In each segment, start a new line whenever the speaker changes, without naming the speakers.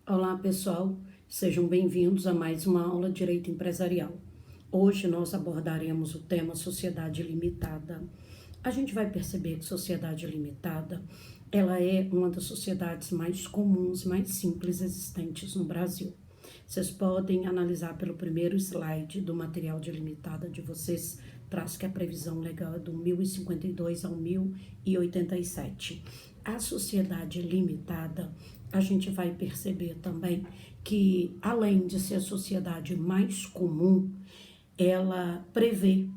Olá, pessoal. Sejam bem-vindos a mais uma aula de Direito Empresarial. Hoje nós abordaremos o tema Sociedade Limitada. A gente vai perceber que sociedade limitada, ela é uma das sociedades mais comuns, mais simples existentes no Brasil. Vocês podem analisar pelo primeiro slide do material de limitada de vocês, traz que a previsão legal é do 1052 ao 1087. A sociedade limitada, a gente vai perceber também que, além de ser a sociedade mais comum, ela prevê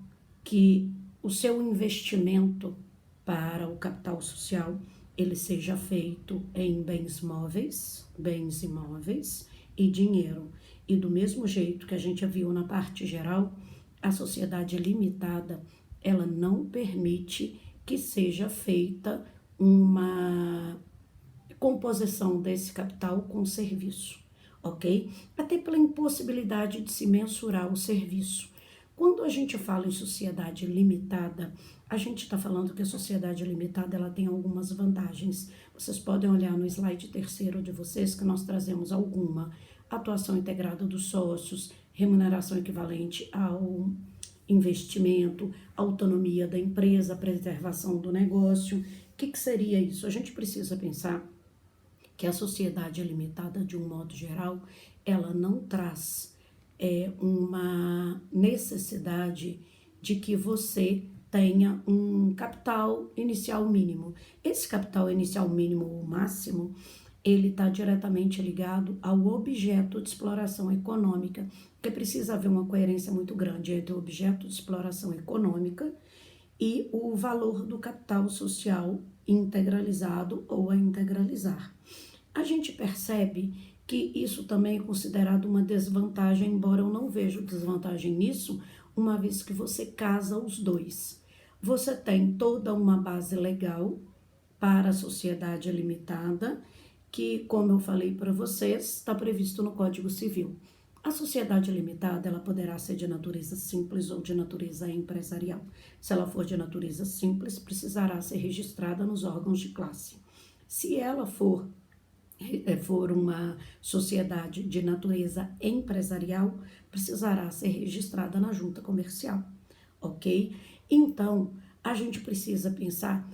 que o seu investimento para o capital social ele seja feito em bens móveis, bens imóveis e dinheiro. E do mesmo jeito que a gente viu na parte geral, a sociedade limitada, ela não permite que seja feita uma composição desse capital com serviço, ok? Até pela impossibilidade de se mensurar o serviço. Quando a gente fala em sociedade limitada, a gente está falando que a sociedade limitada ela tem algumas vantagens. Vocês podem olhar no slide terceiro de vocês que nós trazemos alguma. Atuação integrada dos sócios, remuneração equivalente ao investimento, autonomia da empresa, preservação do negócio. O que seria isso? A gente precisa pensar que a sociedade limitada, de um modo geral, ela não traz uma necessidade de que você tenha um capital inicial mínimo. Esse capital inicial mínimo ou máximo, ele está diretamente ligado ao objeto de exploração econômica, porque precisa haver uma coerência muito grande entre o objeto de exploração econômica e o valor do capital social integralizado ou a integralizar. A gente percebe que isso também é considerado uma desvantagem, embora eu não veja desvantagem nisso, uma vez que você casa os dois. Você tem toda uma base legal para a sociedade limitada, que, como eu falei para vocês, está previsto no Código Civil. A sociedade limitada, ela poderá ser de natureza simples ou de natureza empresarial. Se ela for de natureza simples, precisará ser registrada nos órgãos de classe. Se ela for uma sociedade de natureza empresarial, precisará ser registrada na junta comercial, ok? Então, a gente precisa pensar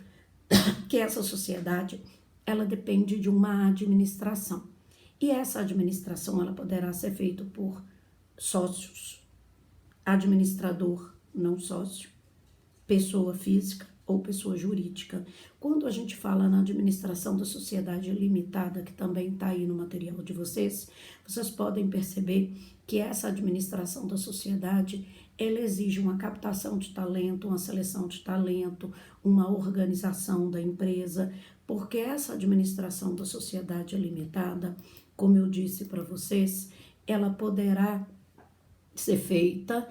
que essa sociedade, ela depende de uma administração. E essa administração, ela poderá ser feita por sócios, administrador não sócio, pessoa física ou pessoa jurídica. Quando a gente fala na administração da sociedade limitada, que também está aí no material de vocês, vocês podem perceber que essa administração da sociedade, ela exige uma captação de talento, uma seleção de talento, uma organização da empresa, porque essa administração da sociedade limitada, como eu disse para vocês, ela poderá ser feita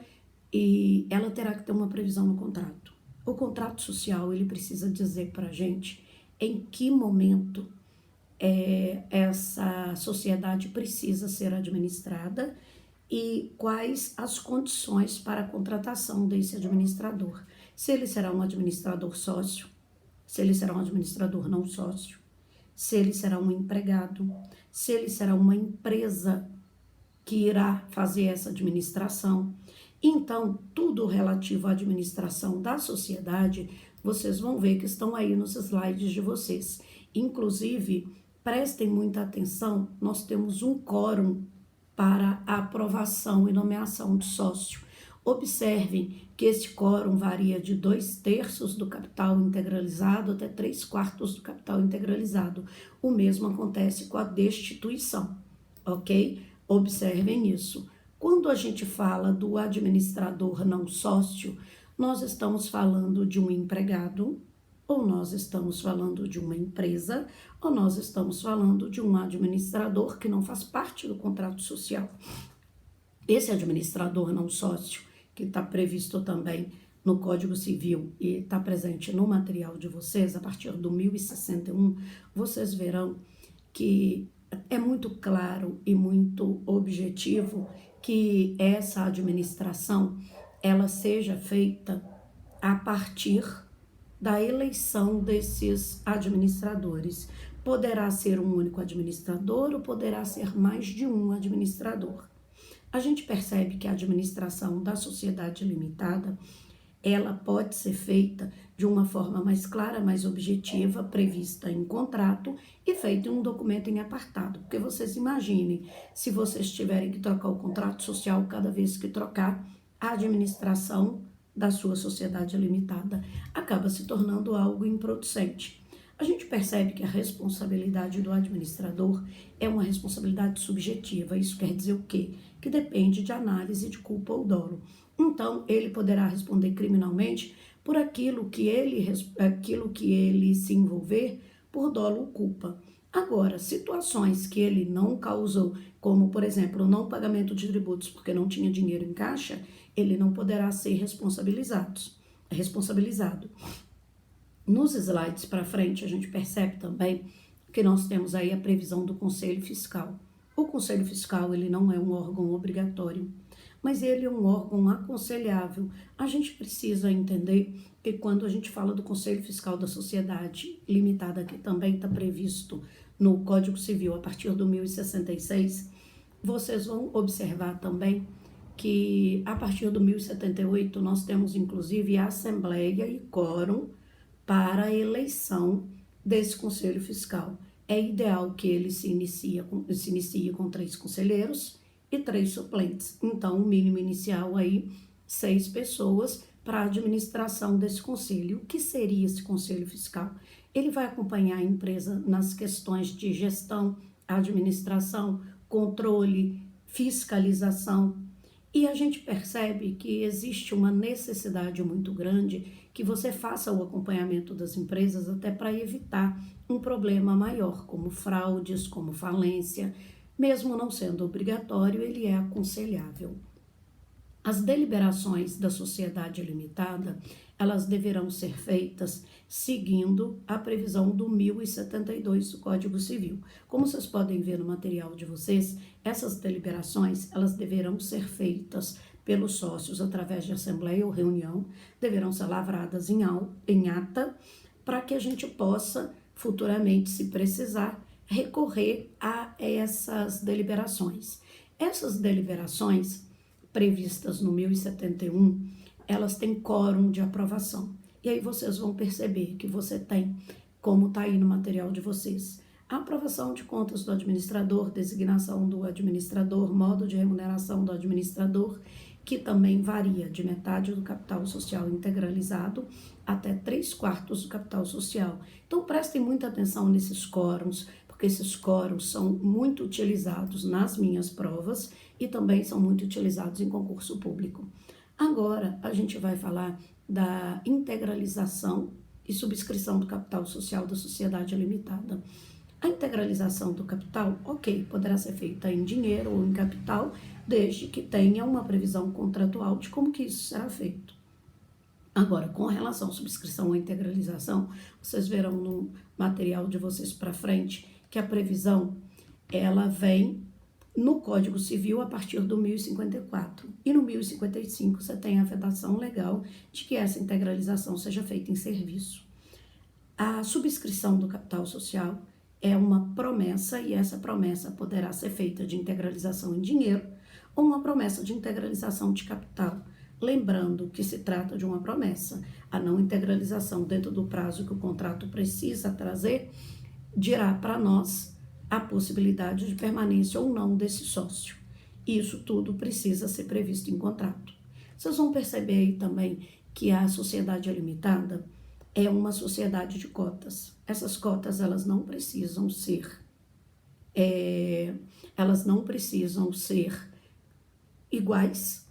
e ela terá que ter uma previsão no contrato. O contrato social, ele precisa dizer para a gente em que momento essa sociedade precisa ser administrada e quais as condições para a contratação desse administrador. Se ele será um administrador sócio, se ele será um administrador não sócio, se ele será um empregado, se ele será uma empresa que irá fazer essa administração. Então, tudo relativo à administração da sociedade, vocês vão ver que estão aí nos slides de vocês. Inclusive, prestem muita atenção, nós temos um quórum para a aprovação e nomeação de sócio. Observem que esse quórum varia de 2/3 do capital integralizado até 3/4 do capital integralizado. O mesmo acontece com a destituição, ok? Observem isso. Quando a gente fala do administrador não sócio, nós estamos falando de um empregado, ou nós estamos falando de uma empresa, ou nós estamos falando de um administrador que não faz parte do contrato social. Esse administrador não sócio, que está previsto também no Código Civil e está presente no material de vocês, a partir do 1061, vocês verão que é muito claro e muito objetivo que essa administração ela seja feita a partir da eleição desses administradores. Poderá ser um único administrador ou poderá ser mais de um administrador. A gente percebe que a administração da sociedade limitada, ela pode ser feita de uma forma mais clara, mais objetiva, prevista em contrato e feita em um documento em apartado. Porque vocês imaginem, se vocês tiverem que trocar o contrato social cada vez que trocar, a administração da sua sociedade limitada acaba se tornando algo improducente. A gente percebe que a responsabilidade do administrador é uma responsabilidade subjetiva. Isso quer dizer o quê? Que depende de análise de culpa ou dolo. Então, ele poderá responder criminalmente por aquilo que ele se envolver por dolo ou culpa. Agora, situações que ele não causou, como, por exemplo, o não pagamento de tributos porque não tinha dinheiro em caixa, ele não poderá ser responsabilizado. Nos slides para frente, a gente percebe também que nós temos aí a previsão do Conselho Fiscal. O Conselho Fiscal, ele não é um órgão obrigatório, mas ele é um órgão aconselhável. A gente precisa entender que quando a gente fala do Conselho Fiscal da Sociedade Limitada, que também está previsto no Código Civil a partir do 1066, vocês vão observar também que a partir do 1078 nós temos inclusive a Assembleia e quórum para a eleição desse Conselho Fiscal. É ideal que ele se inicie com 3 conselheiros e 3 suplentes. Então, o mínimo inicial aí, 6 pessoas para a administração desse conselho. O que seria esse Conselho Fiscal? Ele vai acompanhar a empresa nas questões de gestão, administração, controle, fiscalização. E a gente percebe que existe uma necessidade muito grande que você faça o acompanhamento das empresas até para evitar um problema maior, como fraudes, como falência. Mesmo não sendo obrigatório, ele é aconselhável. As deliberações da sociedade limitada, elas deverão ser feitas seguindo a previsão do 1072 do Código Civil. Como vocês podem ver no material de vocês, essas deliberações, elas deverão ser feitas pelos sócios através de assembleia ou reunião, deverão ser lavradas em ata, para que a gente possa, futuramente, se precisar, recorrer a essas deliberações. Essas deliberações previstas no 1071, elas têm quórum de aprovação. E aí vocês vão perceber que você tem, como está aí no material de vocês, a aprovação de contas do administrador, designação do administrador, modo de remuneração do administrador, que também varia de metade do capital social integralizado até 3/4 do capital social. Então prestem muita atenção nesses quórums, porque esses quórums são muito utilizados nas minhas provas e também são muito utilizados em concurso público. Agora, a gente vai falar da integralização e subscrição do capital social da sociedade limitada. A integralização do capital, ok, poderá ser feita em dinheiro ou em capital, desde que tenha uma previsão contratual de como que isso será feito. Agora, com relação à subscrição ou integralização, vocês verão no material de vocês para frente que a previsão, ela vem no Código Civil a partir do 1054. E no 1055 você tem a vedação legal de que essa integralização seja feita em serviço. A subscrição do capital social é uma promessa e essa promessa poderá ser feita de integralização em dinheiro ou uma promessa de integralização de capital. Lembrando que se trata de uma promessa. A não integralização dentro do prazo que o contrato precisa trazer dirá para nós a possibilidade de permanência ou não desse sócio. Isso tudo precisa ser previsto em contrato. Vocês vão perceber aí também que a sociedade limitada é uma sociedade de cotas. Essas cotas, elas não precisam ser iguais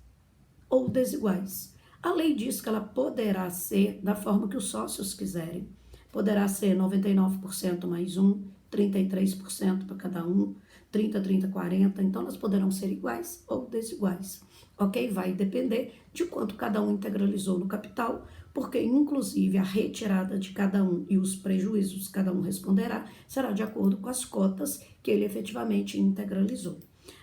ou desiguais. A lei diz que ela poderá ser da forma que os sócios quiserem. Poderá ser 99% mais um, 33% para cada um, 30, 30, 40. Então, elas poderão ser iguais ou desiguais. Ok? Vai depender de quanto cada um integralizou no capital, porque, inclusive, a retirada de cada um e os prejuízos que cada um responderá será de acordo com as cotas que ele efetivamente integralizou.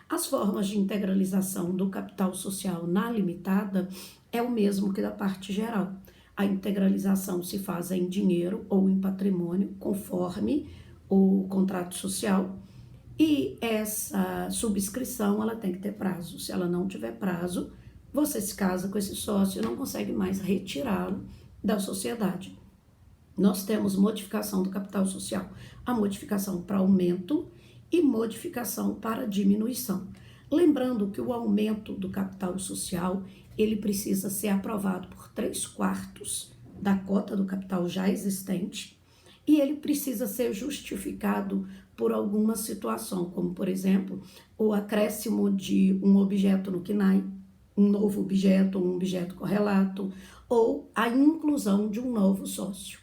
As formas de integralização do capital social na limitada é o mesmo que da parte geral. A integralização se faz em dinheiro ou em patrimônio, conforme o contrato social, e essa subscrição ela tem que ter prazo. Se ela não tiver prazo, você se casa com esse sócio e não consegue mais retirá-lo da sociedade. Nós temos modificação do capital social, a modificação para aumento e modificação para diminuição. Lembrando que o aumento do capital social, ele precisa ser aprovado por 3/4 da cota do capital já existente e ele precisa ser justificado por alguma situação, como, por exemplo, o acréscimo de um objeto no CNAE, um novo objeto, um objeto correlato, ou a inclusão de um novo sócio,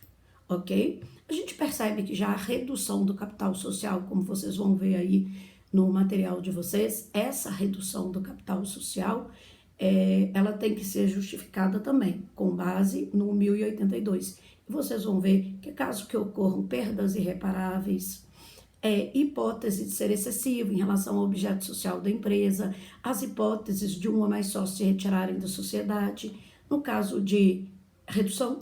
ok? A gente percebe que já a redução do capital social, como vocês vão ver aí no material de vocês, essa redução do capital social, ela tem que ser justificada também, com base no 1082. E vocês vão ver que caso que ocorram perdas irreparáveis, hipótese de ser excessivo em relação ao objeto social da empresa, as hipóteses de um ou mais sócios se retirarem da sociedade, no caso de redução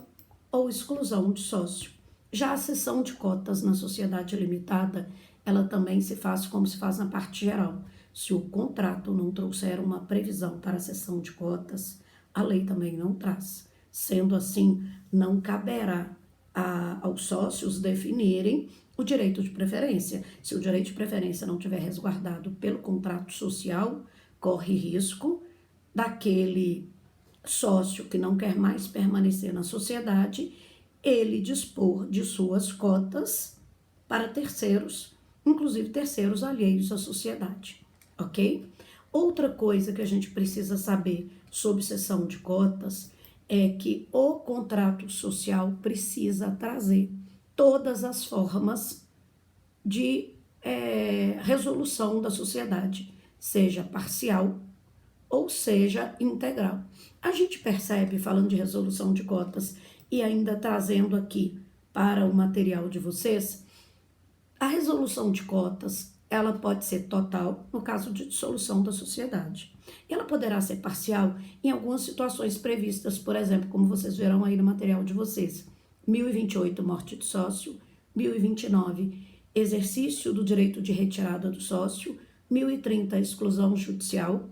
ou exclusão de sócio. Já a cessão de cotas na sociedade limitada, ela também se faz como se faz na parte geral. Se o contrato não trouxer uma previsão para a cessão de cotas, a lei também não traz. Sendo assim, não caberá aos sócios definirem o direito de preferência. Se o direito de preferência não tiver resguardado pelo contrato social, corre risco daquele sócio que não quer mais permanecer na sociedade, ele dispor de suas cotas para terceiros, inclusive terceiros alheios à sociedade, ok? Outra coisa que a gente precisa saber sobre cessão de cotas é que o contrato social precisa trazer todas as formas de resolução da sociedade, seja parcial ou seja integral. A gente percebe, falando de resolução de cotas e ainda trazendo aqui para o material de vocês, a resolução de cotas, ela pode ser total no caso de dissolução da sociedade. Ela poderá ser parcial em algumas situações previstas, por exemplo, como vocês verão aí no material de vocês. 1028, morte do sócio. 1029, exercício do direito de retirada do sócio. 1030, exclusão judicial.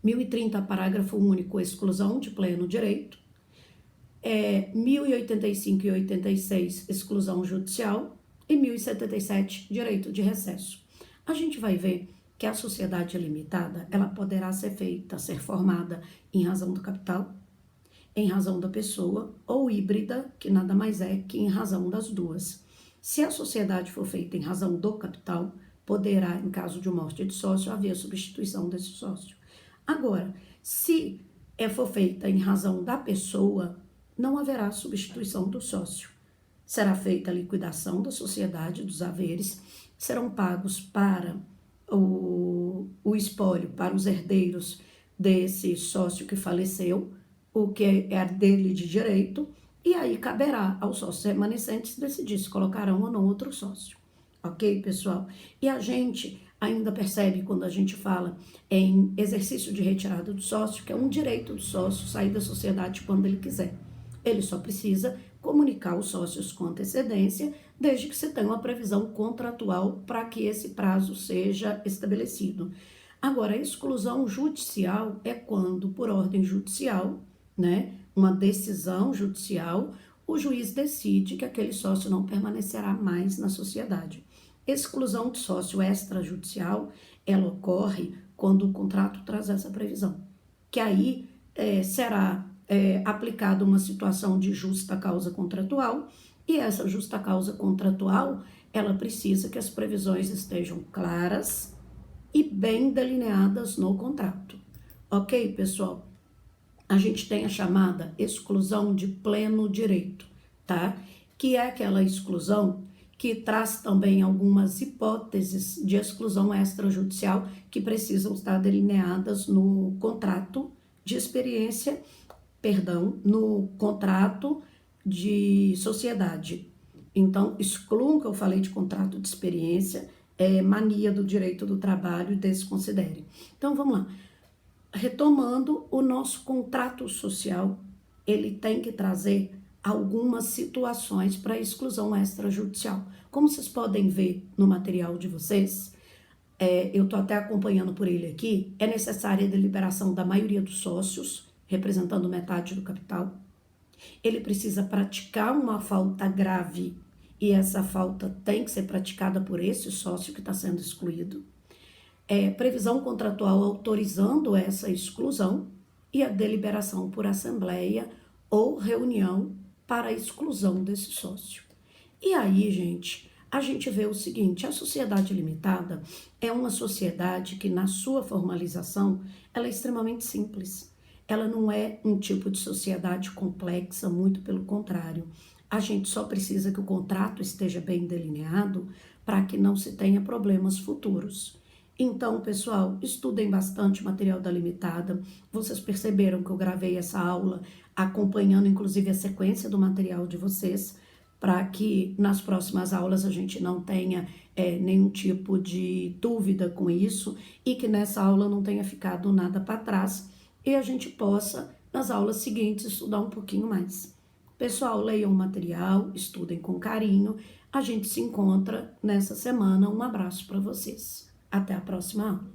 1030, parágrafo único, exclusão de pleno direito. 1085 e 86, exclusão judicial. E 1077, direito de recesso. A gente vai ver que a sociedade limitada, ela poderá ser formada em razão do capital, em razão da pessoa, ou híbrida, que nada mais é que em razão das duas. Se a sociedade for feita em razão do capital, poderá, em caso de morte de sócio, haver substituição desse sócio. Agora, se for feita em razão da pessoa, não haverá substituição do sócio. Será feita a liquidação da sociedade, dos haveres, serão pagos para o espólio, para os herdeiros desse sócio que faleceu, o que é dele de direito, e aí caberá aos sócios remanescentes decidir se colocarão ou não outro sócio. Ok, pessoal? E a gente ainda percebe, quando a gente fala em exercício de retirada do sócio, que é um direito do sócio sair da sociedade quando ele quiser. Ele só precisa comunicar os sócios com antecedência, desde que você tenha uma previsão contratual para que esse prazo seja estabelecido. Agora, a exclusão judicial é quando, por ordem judicial, né, uma decisão judicial, o juiz decide que aquele sócio não permanecerá mais na sociedade. Exclusão de sócio extrajudicial, ela ocorre quando o contrato traz essa previsão, que aí será aplicada uma situação de justa causa contratual, e essa justa causa contratual, ela precisa que as previsões estejam claras e bem delineadas no contrato. Ok, pessoal? A gente tem a chamada exclusão de pleno direito, tá? Que é aquela exclusão que traz também algumas hipóteses de exclusão extrajudicial que precisam estar delineadas no contrato de experiência, no contrato de sociedade. Então, excluam que eu falei de contrato de experiência, mania do direito do trabalho, desconsidere. Então, vamos lá. Retomando, o nosso contrato social, ele tem que trazer algumas situações para exclusão extrajudicial. Como vocês podem ver no material de vocês, eu estou até acompanhando por ele aqui, é necessária a deliberação da maioria dos sócios, representando metade do capital. Ele precisa praticar uma falta grave e essa falta tem que ser praticada por esse sócio que está sendo excluído. Previsão contratual autorizando essa exclusão e a deliberação por assembleia ou reunião para a exclusão desse sócio. E aí, gente, a gente vê o seguinte, a sociedade limitada é uma sociedade que na sua formalização ela é extremamente simples. Ela não é um tipo de sociedade complexa, muito pelo contrário. A gente só precisa que o contrato esteja bem delineado para que não se tenha problemas futuros. Então, pessoal, estudem bastante o material da limitada. Vocês perceberam que eu gravei essa aula acompanhando, inclusive, a sequência do material de vocês, para que nas próximas aulas a gente não tenha nenhum tipo de dúvida com isso e que nessa aula não tenha ficado nada para trás e a gente possa, nas aulas seguintes, estudar um pouquinho mais. Pessoal, leiam o material, estudem com carinho. A gente se encontra nessa semana. Um abraço para vocês. Até a próxima aula.